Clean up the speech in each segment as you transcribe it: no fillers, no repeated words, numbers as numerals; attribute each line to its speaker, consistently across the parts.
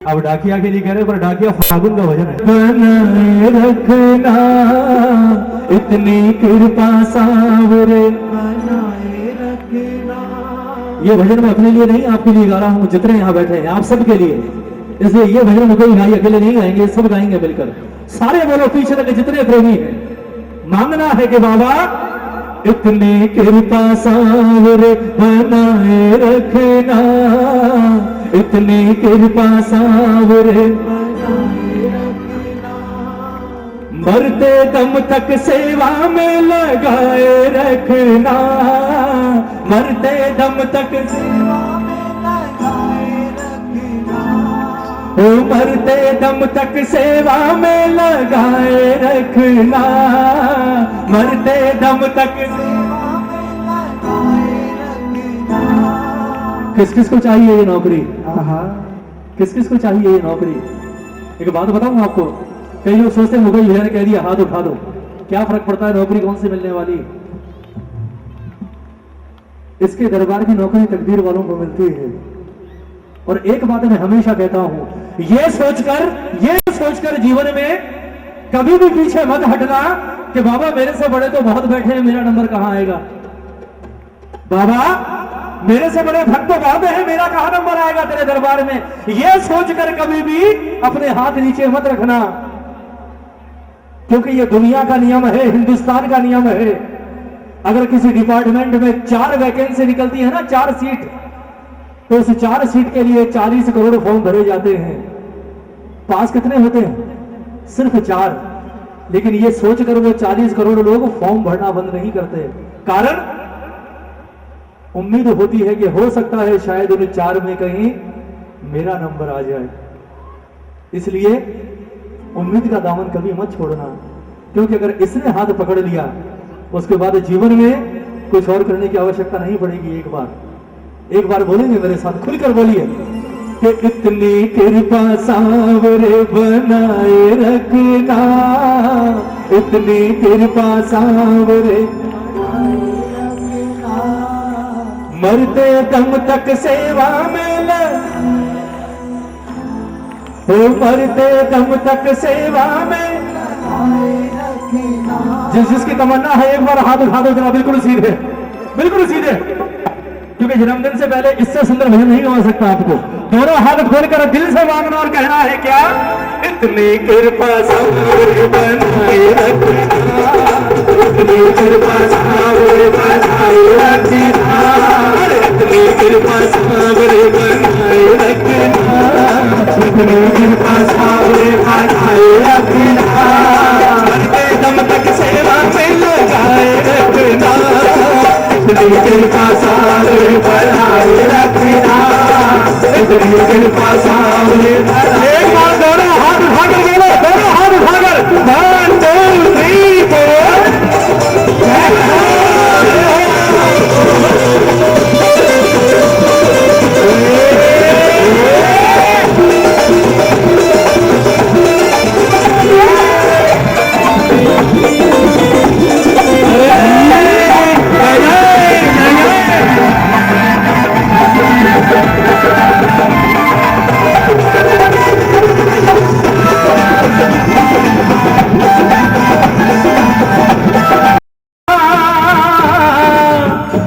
Speaker 1: अब डाकिया के लिए कह रहे पर डाकिया फागुन का भजन है। बनाए रखना इतनी कृपा सावरे, बनाए रखना। ये भजन मैं अपने लिए नहीं आपके लिए गा रहा हूँ, जितने यहाँ बैठे हैं आप सबके लिए। इसलिए ये भजन कोई भाई अकेले नहीं गाएंगे, सब गाएंगे मिलकर। सारे बोलो पीछे तक जितने प्रेमी हैं। मांगना है कि बाबा इतनी कृपा सावरे बनाए रखना, इतनी कृपा सावरे बनाए रखना। मरते दम तक सेवा में लगाए रखना, मरते दम तक सेवा में लगाए रखना। ओ मरते दम तक सेवा में लगाए रखना, मरते दम तक सेवा में लगाए रखना। किस किस को चाहिए ये नौकरी? किस किस को चाहिए ये नौकरी? एक बात बताऊं आपको, कई लोग सोचते हैं मुगल भैया ने कह दिया हाथ उठा दो, क्या फर्क पड़ता है नौकरी कौन सी मिलने वाली। इसके दरबार की नौकरी तकदीर वालों को मिलती है। और एक बात मैं हमेशा कहता हूं, ये सोचकर जीवन में कभी भी पीछे मत हटना कि बाबा मेरे से बड़े तो बहुत बैठे हैं, मेरा नंबर कहां आएगा। बाबा मेरे से बड़े भक्त तो बहुत है, मेरा कहां नंबर आएगा तेरे दरबार में। यह सोचकर कभी भी अपने हाथ नीचे मत रखना, क्योंकि यह दुनिया का नियम है, हिंदुस्तान का नियम है। अगर किसी डिपार्टमेंट में 4 वैकेंसी निकलती है ना, 4 सीट, तो उस 4 सीट के लिए 40 करोड़ फॉर्म भरे जाते हैं। पास कितने होते हैं? सिर्फ 4। लेकिन ये सोचकर वो 40 करोड़ लोग फॉर्म भरना बंद नहीं करते। कारण उम्मीद होती है कि हो सकता है शायद उन 4 में कहीं मेरा नंबर आ जाए। इसलिए उम्मीद का दामन कभी मत छोड़ना, क्योंकि अगर इसने हाथ पकड़ लिया उसके बाद जीवन में कुछ और करने की आवश्यकता नहीं पड़ेगी। एक बार बोलेंगे मेरे साथ, खुलकर बोलिए कि इतनी कृपा सावरे बनाए रखना, इतनी कृपा सावरे मरते दम तक सेवा में मरते दम तक सेवा में जिसकी तमन्ना है एक बार हाथ उठा दो जरा, बिल्कुल सीधे, बिल्कुल सीधे, क्योंकि जन्मदिन से पहले इससे सुंदर भजन नहीं गा सकता आपको। दोनों हाथ खोलकर दिल से मांगना और कहना है क्या? इतनी कृपा सावरे बनाए रखना, इतनी कृपा सावरे बनाए रखना, इतनी कृपा सावरे बनाए रखना, इतनी कृपा सावरे बनाए रखना। मरते दम तक सेवा में लगाए रखना, इतनी कृपा सावरे बनाए रखना, इतनी कृपा सावरे। एक बार दोनों हाथ उठाकर बोलो, दोनों हाथ उठाकर 1 2 3 4।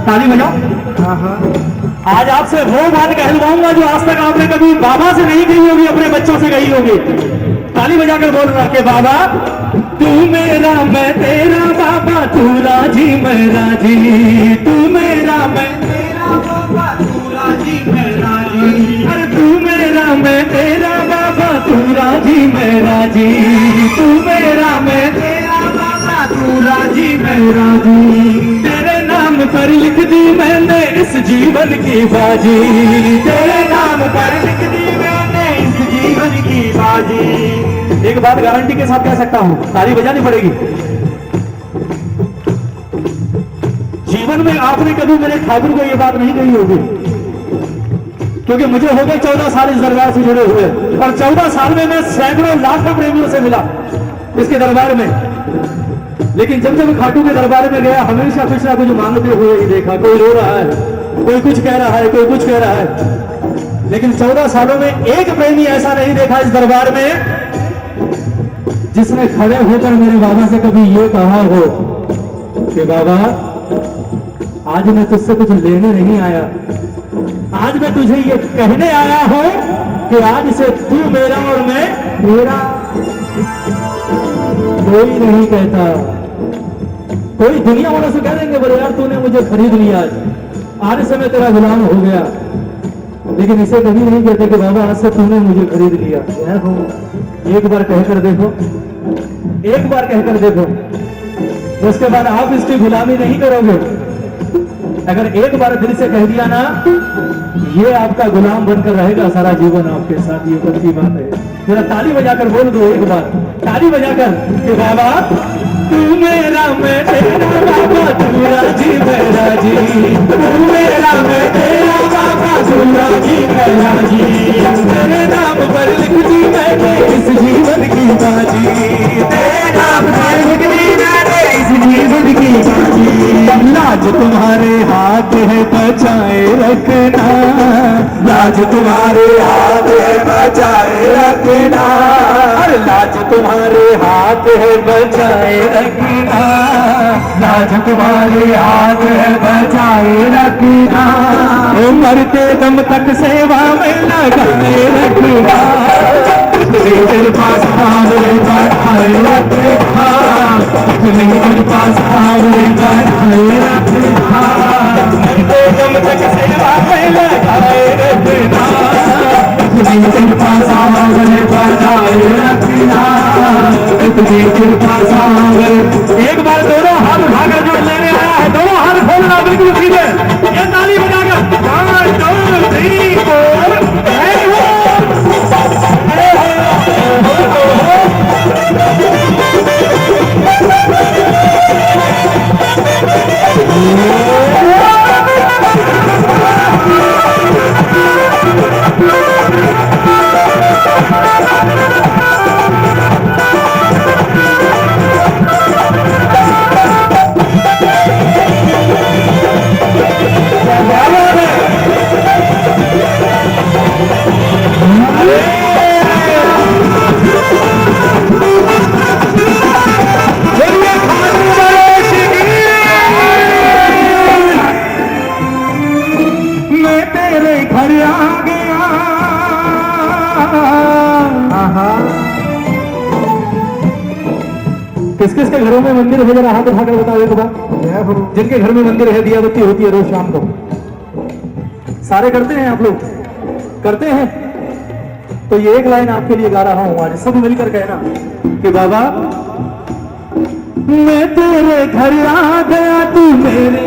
Speaker 1: ताली बजाओ। आज आपसे वो बात कहलवाऊंगा जो आज तक आपने कभी बाबा से नहीं कही होगी, अपने बच्चों से कही होगी। ताली बजाकर बोल रहा कि बाबा तू मेरा मैं तेरा, बाबा तू राजी मैं राजी, तू मेरा मैं तेरा, बाबा तू राजी मैं राजी। अरे तू मेरा मैं तेरा, बाबा तू राजी मैं राजी, तू मेरा मैं तेरा, बाबा तू राजी मैं राजी। तेरे नाम पर लिख दी मैंने इस जीवन की बाजी, तेरे नाम पर लिख दी मैंने इस जीवन की बाजी। एक बात गारंटी के साथ कह सकता हूं, ताली बजानी पड़ेगी। जीवन में आपने कभी मेरे ठाकुर को यह बात नहीं कही होगी, क्योंकि मुझे हो गए 14 साल इस दरबार से जुड़े हुए, और 14 साल में मैं सैकड़ों लाखों प्रेमियों से मिला इसके दरबार में। लेकिन जब जब खाटू के दरबार में गया हमेशा कुछ ना कुछ मांगते हुए ही देखा। कोई रो रहा है, कोई कुछ कह रहा है, कोई कुछ कह रहा है। लेकिन 14 सालों में एक प्रेमी ऐसा नहीं देखा इस दरबार में जिसने खड़े होकर मेरे बाबा से कभी ये कहा हो कि बाबा आज मैं तुझसे कुछ लेने नहीं आया, आज मैं तुझे ये कहने आया हूं कि आज से तू मेरा और मैं तेरा। कोई नहीं कहता, कोई दुनिया वालों से कह देंगे बोले यार तूने मुझे खरीद लिया, आज से मैं तेरा गुलाम हो गया, लेकिन इसे कभी नहीं कहते कि बाबा आज से तूने मुझे खरीद लिया। एक बार कहकर देखो, एक बार कहकर देखो, उसके बाद आप इसकी गुलामी नहीं करोगे। अगर एक बार दिल से कह दिया ना, ये आपका गुलाम बनकर रहेगा सारा जीवन आपके साथ, ये पक्की बात है। जरा ताली बजाकर बोल दो एक बार, ताली बजाकर कि बाबा तू मेरा मैं तेरा, बाबा तू राजी मैं राजी, तू मेरा मैं तेरा, बाबा तू राजी मैं राजी, तेरे नाम पर लिख दी मैंने इस जीवन की बाजी, तेरे नाम पर लिख दी मैंने इस जीवन की बाजी। लाज तुम्हारे हाथ है बचाए रखना, लाज तुम्हारे हाथ है बचाए रखना, लाज तुम्हारे हाथ है बचाए रखना, लाज तुम्हारे हाथ है बचाए रखना, मरते दम तक सेवा में लगाए रखना, तेरे पास आवे बढ़ाए रखना, तेरे पास आवे बढ़ाए रखना, मरते दम तक सेवा में लगाए रखना, तेरे पास आवे बढ़ाए रखना, तेरे पास आवे। एक बार दोनों हाथ उठाकर जो लेने आया है, दोनों हाथ खोलना बिल्कुल सीधे, ये ताली बजाकर 1 2 3 4 किस किस के घरों में मंदिर है, जरा हाथ उठाकर बताओ एक बार। जिनके घर में मंदिर है, दिया बत्ती होती है रोज शाम को, सारे करते हैं आप लोग, करते हैं। तो ये एक लाइन आपके लिए गा रहा हूं आज, सब मिलकर कहना कि बाबा मैं तेरे घर आ गया, तू मेरे।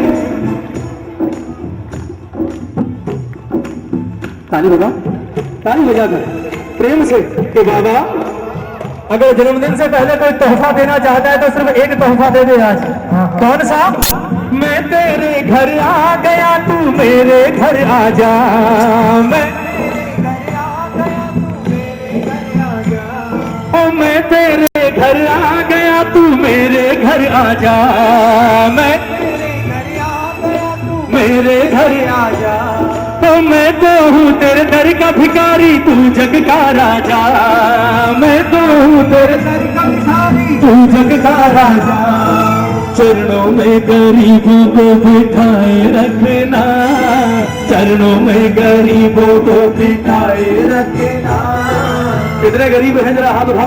Speaker 1: ताली बजा, ताली बजाकर प्रेम से कि बाबा अगर जन्मदिन से पहले कोई तोहफा देना चाहता है तो सिर्फ एक तोहफा दे दे आज। कौन सा? मैं तेरे घर आ गया, तू मेरे घर आ जा, मैं तेरे घर आ गया, तू मेरे घर आ जा, मैं मेरे घर आ जा, तो मैं तो हूँ तेरे दर का भिखारी, तू जग का राजा, मैं तो हूँ तेरे दर का भिखारी, तू जग का राजा, चरणों में गरीबों को बिठाए रखना, चरणों में गरीबों को बिठाए रखना। कितने गरीब हैं जरा हाथ उठा।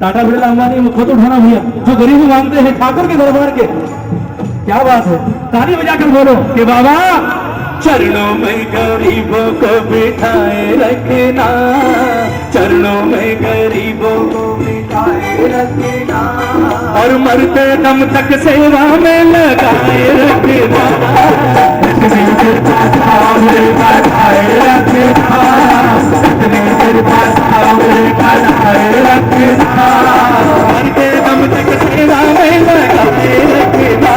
Speaker 1: टाटा बिरला अंबानी खुद उठाना भैया, जो गरीब मांगते हैं ठाकुर के दरबार के। क्या बात है, ताली बजाकर बोलो कि बाबा चरणों में गरीबों को बिठाए रखना, चरणों में गरीबों को बिठाए रखना, और मरते दम तक सेवा में लगाए रखना, मरते दम तक सेवा में लगाए रखना।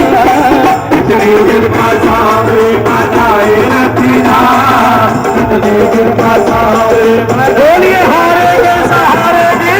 Speaker 1: बोलिए हारे के सहारे जी।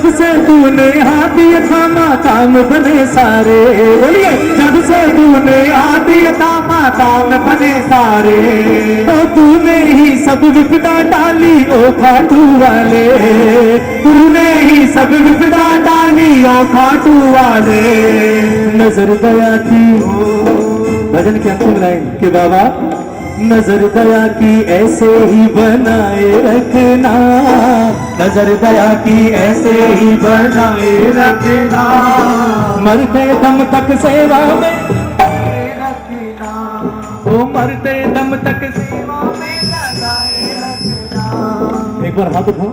Speaker 1: जब से तूने हाथ ये थामा काम बने सारे, बोलिए जब से तूने हाथ ये थामा काम बने सारे, तो तूने ही सब विपदा डाली ओ खाटू वाले, तूने ही सब विपदा डाली ओ खाटू वाले। नजर दया की भजन की अंतिम लाइन कि बाबा नजर दया की ऐसे ही बनाए रखना, नजर दया की ऐसे ही बनाए रखना, मरते दम तक सेवा में रखना, ओ मरते दम तक सेवा में लगाए रखना। एक बार हाथ उठाओ।